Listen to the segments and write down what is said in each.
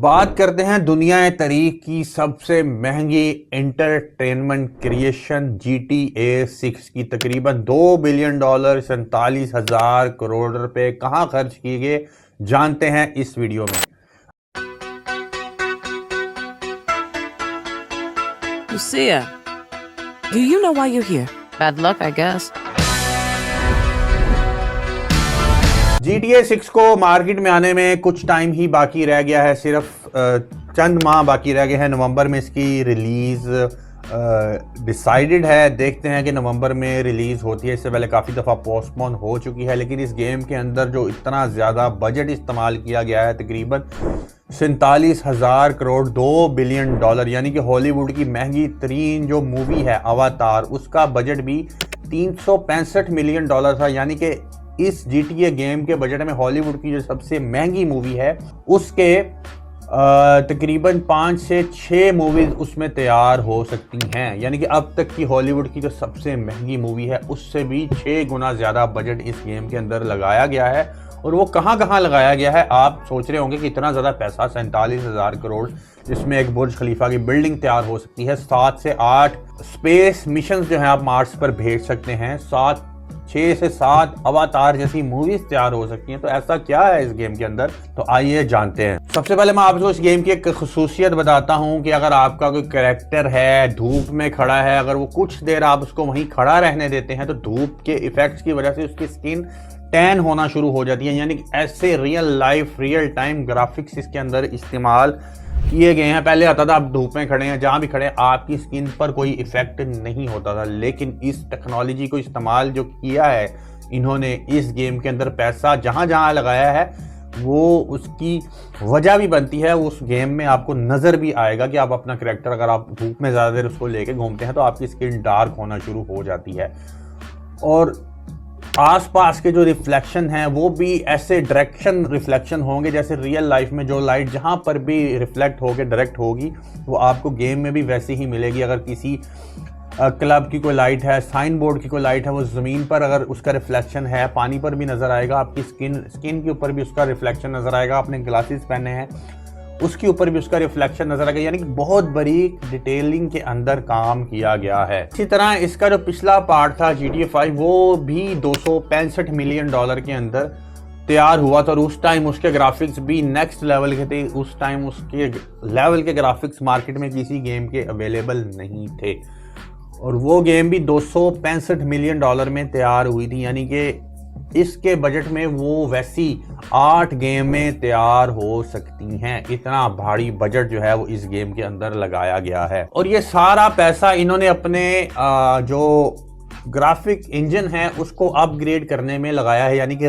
बात करते हैं दुनिया तारीख की सबसे महंगी एंटरटेनमेंट क्रिएशन GTA 6 की। तकरीबन $2 बिलियन 47,000 करोड़ रुपए कहां खर्च किए गए, जानते हैं इस वीडियो में। Lucia, do you know why you're here? Bad luck, I guess. GTA 6 को मार्केट में आने में कुछ टाइम ही बाकी रह गया है, सिर्फ चंद माह बाकी रह गए हैं। नवंबर में इसकी रिलीज डिसाइडेड है। देखते हैं कि नवंबर में रिलीज होती है। इससे पहले काफ़ी दफ़ा पोस्टपोन हो चुकी है, लेकिन इस गेम के अंदर जो इतना ज़्यादा बजट इस्तेमाल किया गया है, तकरीबन 47,000 करोड़, $2 बिलियन, यानी कि हॉलीवुड की महंगी तरीन जो मूवी है अवतार, उसका बजट भी $365 मिलियन था। यानी कि इस GTA गेम के बजट में हॉलीवुड की जो सबसे महंगी मूवी है उसके तकरीबन 5 से 6 मूवीज उसमें तैयार हो सकती हैं। यानी कि अब तक की हॉलीवुड की जो सबसे महंगी मूवी है उससे भी 6 गुना ज़्यादा बजट इस गेम के अंदर लगाया गया है। और वो कहाँ कहाँ लगाया गया है, आप सोच रहे होंगे कि इतना ज़्यादा पैसा, 47,000 करोड़, जिसमें एक बुर्ज खलीफा की बिल्डिंग तैयार हो सकती है, 7 से 8 स्पेस मिशन जो हैं आप मार्स पर भेज सकते हैं, 6 से 7 अवतार जैसी मूवीज तैयार हो सकती हैं। तो ऐसा क्या है इस गेम के अंदर, तो आइए जानते हैं। सबसे पहले मैं आपको इस गेम की एक खसूसियत बताता हूं कि अगर आपका कोई कैरेक्टर है, धूप में खड़ा है, अगर वो कुछ देर आप उसको वहीं खड़ा रहने देते हैं तो धूप के इफेक्ट्स की वजह से उसकी स्किन टैन होना शुरू हो जाती है। यानी कि ऐसे real life, real time graphics इसके अंदर इस्तेमाल किए गए हैं। पहले आता था आप धूप में खड़े हैं, जहां भी खड़े हैं आपकी स्किन पर कोई इफेक्ट नहीं होता था, लेकिन इस टेक्नोलॉजी को इस्तेमाल जो किया है इन्होंने इस गेम के अंदर, पैसा जहां जहां लगाया है वो उसकी वजह भी बनती है। उस गेम में आपको नजर भी आएगा कि आप अपना कैरेक्टर, अगर आप धूप में ज्यादा देर उसको लेके घूमते हैं तो आपकी स्किन डार्क होना शुरू हो जाती है। और आसपास के जो रिफ्लेक्शन हैं वो भी ऐसे डायरेक्शन रिफ्लेक्शन होंगे जैसे रियल लाइफ में जो लाइट जहां पर भी रिफ्लेक्ट होकर डायरेक्ट होगी वो आपको गेम में भी वैसे ही मिलेगी। अगर किसी क्लब की कोई लाइट है, साइन बोर्ड की कोई लाइट है, वो ज़मीन पर अगर उसका रिफ्लेक्शन है, पानी पर भी नज़र आएगा, आपकी स्किन के ऊपर भी उसका रिफ्लेक्शन नज़र आएगा, आपने ग्लासेस पहने हैं उसके ऊपर भी उसका रिफ्लेक्शन नजर आएगा। यानी कि बहुत बारीक डिटेलिंग के अंदर काम किया गया है। इसी तरह इसका जो पिछला पार्ट था GTA 5 वो भी $265 मिलियन के अंदर तैयार हुआ था, और उस टाइम उसके ग्राफिक्स भी नेक्स्ट लेवल के थे। उस टाइम उसके लेवल के ग्राफिक्स मार्केट में किसी गेम के अवेलेबल नहीं थे, और वो गेम भी $265 मिलियन में तैयार हुई थी। यानी कि इसके बजट में वो वैसी 8 गेमें तैयार हो सकती हैं। इतना भारी बजट जो है वो इस गेम के अंदर लगाया गया है, और ये सारा पैसा इन्होंने अपने जो ग्राफिक इंजन है उसको अपग्रेड करने में लगाया है। यानी कि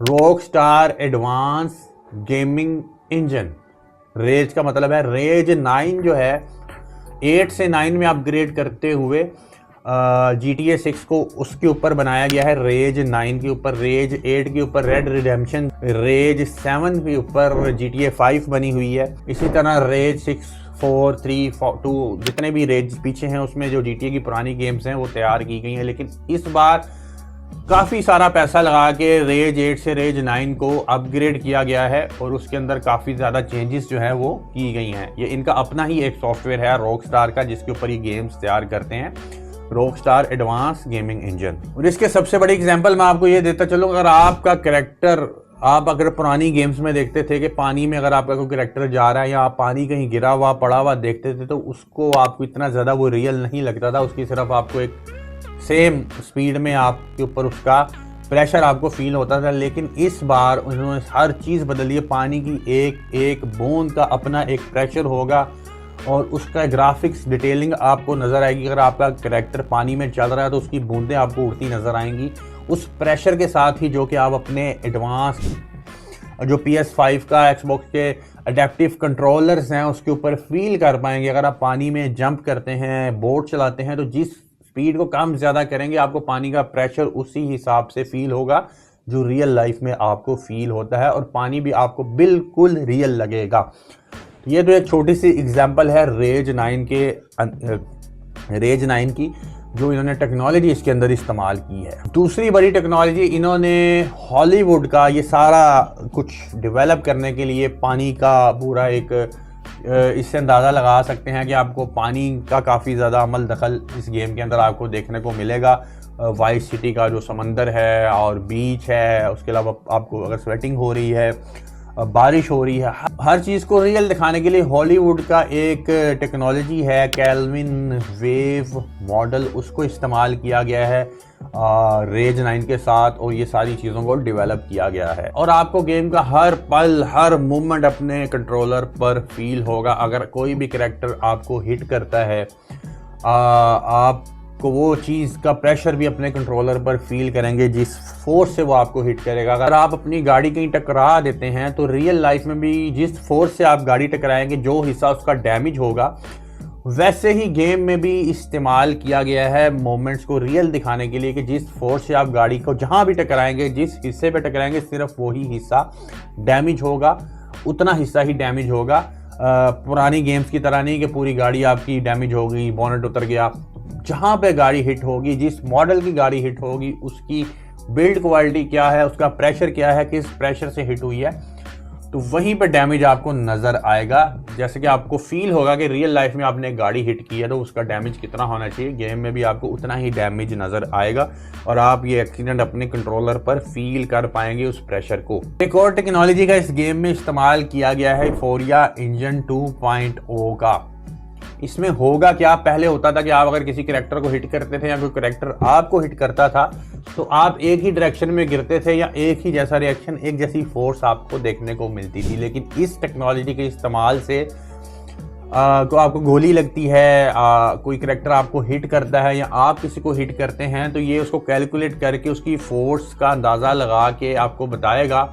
rockstar advance gaming engine, rage का मतलब है रेज 9 जो है 8 से 9 में अपग्रेड करते हुए GTA 6 को उसके ऊपर बनाया गया है। रेज 9 के ऊपर, रेज 8 के ऊपर रेड रिडेम्पशन, रेज 7 के ऊपर GTA 5 बनी हुई है। इसी तरह रेज 6, 4, 3, 2 जितने भी रेज पीछे हैं उसमें जो GTA की पुरानी गेम्स हैं वो तैयार की गई हैं। लेकिन इस बार काफ़ी सारा पैसा लगा के रेज 8 से रेज 9 को अपग्रेड किया गया है, और उसके अंदर काफ़ी ज़्यादा चेंजेस जो है वो की गई हैं। ये इनका अपना ही एक सॉफ्टवेयर है रॉकस्टार का, जिसके ऊपर ये गेम्स तैयार करते हैं, रॉकस्टार एडवांस गेमिंग इंजन। और इसके सबसे बड़ी एग्जांपल मैं आपको ये देता चलूँ, अगर आपका कैरेक्टर, आप अगर पुरानी गेम्स में देखते थे कि पानी में अगर आपका कोई कैरेक्टर जा रहा है या आप पानी कहीं गिरा हुआ पड़ा हुआ देखते थे तो उसको आपको इतना ज़्यादा वो रियल नहीं लगता था। उसकी सिर्फ आपको एक सेम स्पीड में आपके ऊपर उसका प्रेशर आपको फील होता था। लेकिन इस बार उन्होंने हर चीज़ बदली है। पानी की एक एक बूंद का अपना एक प्रेशर होगा, और उसका ग्राफिक्स डिटेलिंग आपको नज़र आएगी। अगर आपका कैरेक्टर पानी में चल रहा है तो उसकी बूंदें आपको उड़ती नज़र आएंगी उस प्रेशर के साथ ही, जो कि आप अपने एडवांस जो PS5 का, एक्सबॉक्स के अडेप्टिव कंट्रोलर्स हैं उसके ऊपर फील कर पाएंगे। अगर आप पानी में जंप करते हैं, बोट चलाते हैं, तो जिस स्पीड को कम ज़्यादा करेंगे आपको पानी का प्रेशर उसी हिसाब से फील होगा जो रियल लाइफ में आपको फील होता है, और पानी भी आपको बिल्कुल रियल लगेगा। ये तो एक छोटी सी एग्जांपल है रेज 9 की। जो इन्होंने टेक्नोलॉजी इसके अंदर इस्तेमाल की है। दूसरी बड़ी टेक्नोलॉजी, इन्होंने हॉलीवुड का ये सारा कुछ डेवलप करने के लिए पानी का पूरा एक, इससे अंदाज़ा लगा सकते हैं कि आपको पानी का काफ़ी ज़्यादा अमल दखल इस गेम के अंदर आपको देखने को मिलेगा। वाइट सिटी का जो समंदर है और बीच है, उसके अलावा आपको अगर स्वेटिंग हो रही है, बारिश हो रही है, हर चीज़ को रियल दिखाने के लिए हॉलीवुड का एक टेक्नोलॉजी है कैल्विन वेव मॉडल, उसको इस्तेमाल किया गया है रेज 9 के साथ, और ये सारी चीज़ों को डेवलप किया गया है। और आपको गेम का हर पल हर मूवमेंट अपने कंट्रोलर पर फील होगा। अगर कोई भी कैरेक्टर आपको हिट करता है, आपको वो चीज़ का प्रेशर भी अपने कंट्रोलर पर फील करेंगे जिस फोर्स से वो आपको हिट करेगा। अगर आप अपनी गाड़ी कहीं टकरा देते हैं तो रियल लाइफ में भी जिस फोर्स से आप गाड़ी टकराएंगे, जो हिस्सा उसका डैमेज होगा, वैसे ही गेम में भी इस्तेमाल किया गया है मोमेंट्स को रियल दिखाने के लिए कि जिस फोर्स से आप गाड़ी को जहां भी टकराएंगे, जिस हिस्से पे टकराएंगे, सिर्फ वही हिस्सा डैमेज होगा, उतना हिस्सा ही डैमेज होगा। पुरानी गेम्स की तरह नहीं कि पूरी गाड़ी आपकी डैमेज हो गई, बोनेट उतर गया। जहां पे गाड़ी हिट होगी, जिस मॉडल की गाड़ी हिट होगी, उसकी बिल्ड क्वालिटी क्या है, उसका प्रेशर क्या है, किस प्रेशर से हिट हुई है, तो वहीं पे डैमेज आपको नज़र आएगा। जैसे कि आपको फील होगा कि रियल लाइफ में आपने गाड़ी हिट की है तो उसका डैमेज कितना होना चाहिए, गेम में भी आपको उतना ही डैमेज नज़र आएगा और आप ये एक्सीडेंट अपने कंट्रोलर पर फील कर पाएंगे उस प्रेशर को। एक और टेक्नोलॉजी का इस गेम में इस्तेमाल किया गया है फोरिया इंजन 2.0 का। इसमें होगा क्या, पहले होता था कि आप अगर किसी कैरेक्टर को हिट करते थे या कोई कैरेक्टर आपको हिट करता था तो आप एक ही डायरेक्शन में गिरते थे या एक ही जैसा रिएक्शन, एक जैसी फोर्स आपको देखने को मिलती थी। लेकिन इस टेक्नोलॉजी के इस्तेमाल से को आपको गोली लगती है, कोई कैरेक्टर आपको हिट करता है या आप किसी को हिट करते हैं, तो ये उसको कैलकुलेट करके उसकी फोर्स का अंदाज़ा लगा के आपको बताएगा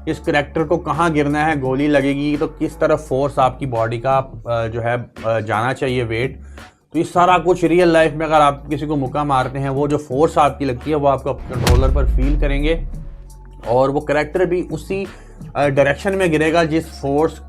इस करैक्टर को कहाँ गिरना है, गोली लगेगी तो किस तरफ फोर्स आपकी बॉडी का जो है जाना चाहिए, वेट। तो ये सारा कुछ रियल लाइफ में अगर आप किसी को मुक्का मारते हैं, वो जो फोर्स आपकी लगती है वो आपको कंट्रोलर पर फील करेंगे और वो करैक्टर भी उसी डायरेक्शन में गिरेगा जिस फोर्स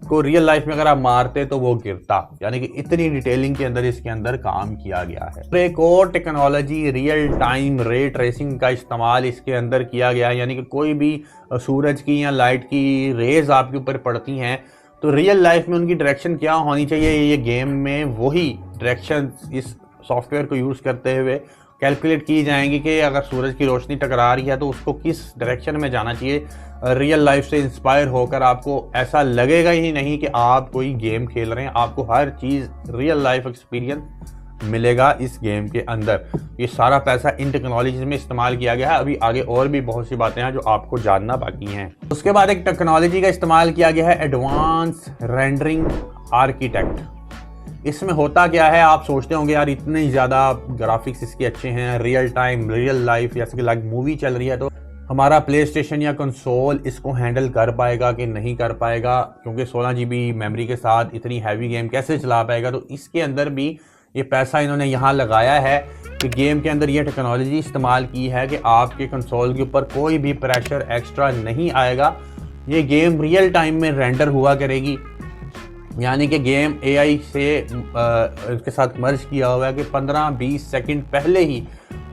को रियल लाइफ में अगर आप मारते तो वो गिरता। यानी कि इतनी डिटेलिंग के अंदर इसके अंदर काम किया गया है। तो एक और technology real time ray tracing का इस्तेमाल इसके अंदर किया गया है। यानी कि कोई भी सूरज की या लाइट की रेज आपके ऊपर पड़ती हैं तो रियल लाइफ में उनकी डायरेक्शन क्या होनी चाहिए, ये गेम में वही डायरेक्शन इस सॉफ्टवेयर को यूज़ करते हुए कैलकुलेट की जाएंगी कि अगर सूरज की रोशनी टकरा रही है तो उसको किस डायरेक्शन में जाना चाहिए। रियल लाइफ से इंस्पायर होकर आपको ऐसा लगेगा ही नहीं कि आप कोई गेम खेल रहे हैं, आपको हर चीज़ रियल लाइफ एक्सपीरियंस मिलेगा इस गेम के अंदर। ये सारा पैसा इन टेक्नोलॉजीज में इस्तेमाल किया गया है। अभी आगे और भी बहुत सी बातें हैं जो आपको जानना बाकी हैं। उसके बाद एक टेक्नोलॉजी का इस्तेमाल किया गया है एडवांस रेंडरिंग आर्किटेक्ट। इसमें होता क्या है, आप सोचते होंगे यार इतने ज़्यादा ग्राफिक्स इसके अच्छे हैं, रियल टाइम रियल लाइफ जैसे कि लाइक मूवी चल रही है, तो हमारा प्ले स्टेशन या कंसोल इसको हैंडल कर पाएगा कि नहीं कर पाएगा, क्योंकि 16 GB मेमोरी के साथ इतनी हैवी गेम कैसे चला पाएगा। तो इसके अंदर भी ये पैसा इन्होंने यहाँ लगाया है कि गेम के अंदर ये टेक्नोलॉजी इस्तेमाल की है कि आपके कंसोल के ऊपर कोई भी प्रेशर एक्स्ट्रा नहीं आएगा। ये गेम रियल टाइम में रेंडर हुआ करेगी, यानी कि गेम AI से उसके साथ मर्ज किया हुआ है कि 15-20 सेकंड पहले ही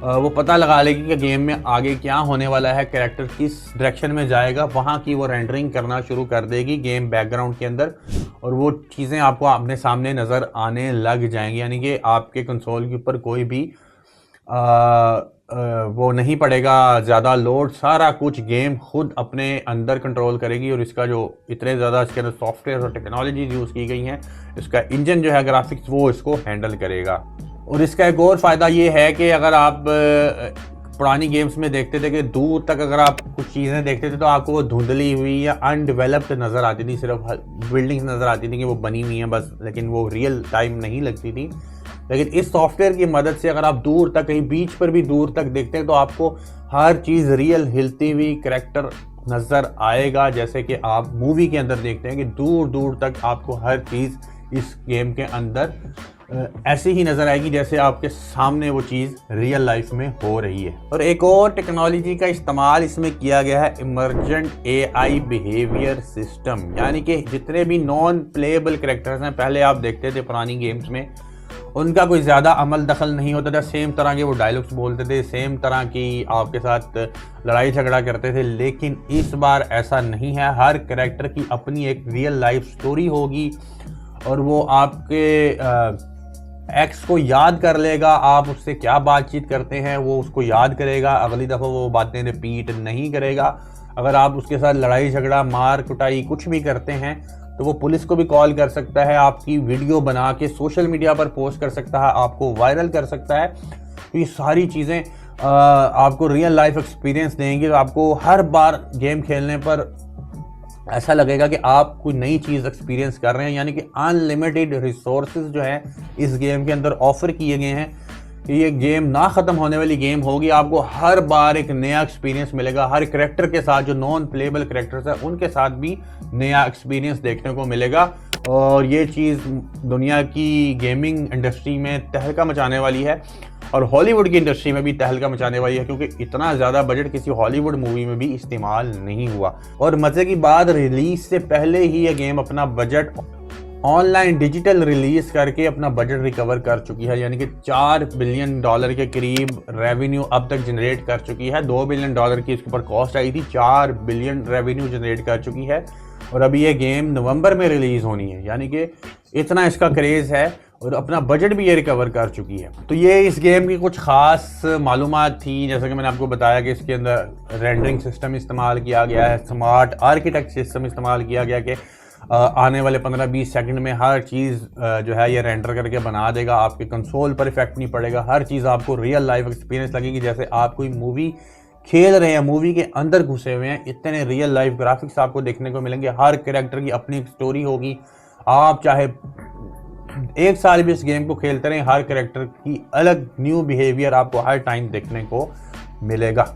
वो पता लगा लेगी कि गेम में आगे क्या होने वाला है, कैरेक्टर किस डायरेक्शन में जाएगा, वहाँ की वो रेंडरिंग करना शुरू कर देगी गेम बैकग्राउंड के अंदर और वो चीज़ें आपको अपने सामने नज़र आने लग जाएंगी। यानी कि आपके कंसोल के ऊपर कोई भी वो नहीं पड़ेगा ज़्यादा लोड, सारा कुछ गेम खुद अपने अंदर कंट्रोल करेगी। और इसका जो इतने ज़्यादा इसके अंदर सॉफ्टवेयर और टेक्नोलॉजी यूज़ की गई हैं, इसका इंजन जो है ग्राफिक्स वो इसको हैंडल करेगा। और इसका एक और फ़ायदा ये है कि अगर आप पुरानी गेम्स में देखते थे कि दूर तक अगर आप कुछ चीज़ें देखते थे तो आपको वो धुंधली हुई या अनडेवलप्ड नज़र आती थी, सिर्फ बिल्डिंग्स नज़र आती थी कि वो बनी हुई हैं बस, लेकिन वो रियल टाइम नहीं लगती थी। लेकिन इस सॉफ्टवेयर की मदद से अगर आप दूर तक कहीं बीच पर भी दूर तक देखते हैं तो आपको हर चीज़ रियल हिलती हुई करैक्टर नज़र आएगा, जैसे कि आप मूवी के अंदर देखते हैं कि दूर दूर तक आपको हर चीज़ इस गेम के अंदर ऐसे ही नज़र आएगी जैसे आपके सामने वो चीज़ रियल लाइफ में हो रही है। और एक और टेक्नोलॉजी का इस्तेमाल इसमें किया गया है इमर्जेंट AI बिहेवियर सिस्टम। यानी कि जितने भी नॉन प्लेएबल कैरेक्टर्स हैं, पहले आप देखते थे पुरानी गेम्स में उनका कोई ज़्यादा अमल दखल नहीं होता था, सेम तरह के वो डायलॉग्स बोलते थे, सेम तरह की आपके साथ लड़ाई झगड़ा करते थे। लेकिन इस बार ऐसा नहीं है, हर कैरेक्टर की अपनी एक रियल लाइफ स्टोरी होगी और वो आपके एक्स को याद कर लेगा, आप उससे क्या बातचीत करते हैं वो उसको याद करेगा, अगली दफ़ा वो बातें रिपीट नहीं करेगा। अगर आप उसके साथ लड़ाई झगड़ा मार कुटाई कुछ भी करते हैं तो वो पुलिस को भी कॉल कर सकता है, आपकी वीडियो बना के सोशल मीडिया पर पोस्ट कर सकता है, आपको वायरल कर सकता है। तो ये सारी चीज़ें आपको रियल लाइफ एक्सपीरियंस देंगी। तो आपको हर बार गेम खेलने पर ऐसा लगेगा कि आप कोई नई चीज़ एक्सपीरियंस कर रहे हैं, यानी कि अनलिमिटेड रिसोर्सेज जो है इस गेम के अंदर ऑफर किए गए हैं कि ये गेम ना ख़त्म होने वाली गेम होगी। आपको हर बार एक नया एक्सपीरियंस मिलेगा, हर करेक्टर के साथ, जो नॉन प्लेबल करेक्टर्स हैं उनके साथ भी नया एक्सपीरियंस देखने को मिलेगा। और ये चीज़ दुनिया की गेमिंग इंडस्ट्री में तहलका मचाने वाली है और हॉलीवुड की इंडस्ट्री में भी तहलका मचाने वाली है, क्योंकि इतना ज़्यादा बजट किसी हॉलीवुड मूवी में भी इस्तेमाल नहीं हुआ। और मज़े की बात, रिलीज से पहले ही ये गेम अपना बजट ऑनलाइन डिजिटल रिलीज करके अपना बजट रिकवर कर चुकी है, यानी कि $4 बिलियन के करीब रेवेन्यू अब तक जनरेट कर चुकी है। $2 बिलियन की इसके ऊपर कॉस्ट आई थी, 4 बिलियन रेवेन्यू जनरेट कर चुकी है। और अभी ये गेम नवंबर में रिलीज़ होनी है, यानी कि इतना इसका क्रेज़ है और अपना बजट भी ये रिकवर कर चुकी है। तो ये इस गेम की कुछ ख़ास मालूमात थी, जैसा कि मैंने आपको बताया कि इसके अंदर रेंडरिंग सिस्टम इस्तेमाल किया गया है, स्मार्ट आर्किटेक्ट सिस्टम इस्तेमाल किया गया कि आने वाले 15-20 सेकंड में हर चीज़ जो है ये रेंडर करके बना देगा, आपके कंसोल पर इफेक्ट नहीं पड़ेगा, हर चीज़ आपको रियल लाइफ एक्सपीरियंस लगेगी, जैसे आप कोई मूवी खेल रहे हैं, मूवी के अंदर घुसे हुए हैं। इतने रियल लाइफ ग्राफिक्स आपको देखने को मिलेंगे, हर कैरेक्टर की अपनी एक स्टोरी होगी। आप चाहे 1 साल भी इस गेम को खेलते रहें, हर कैरेक्टर की अलग न्यू बिहेवियर आपको हर टाइम देखने को मिलेगा।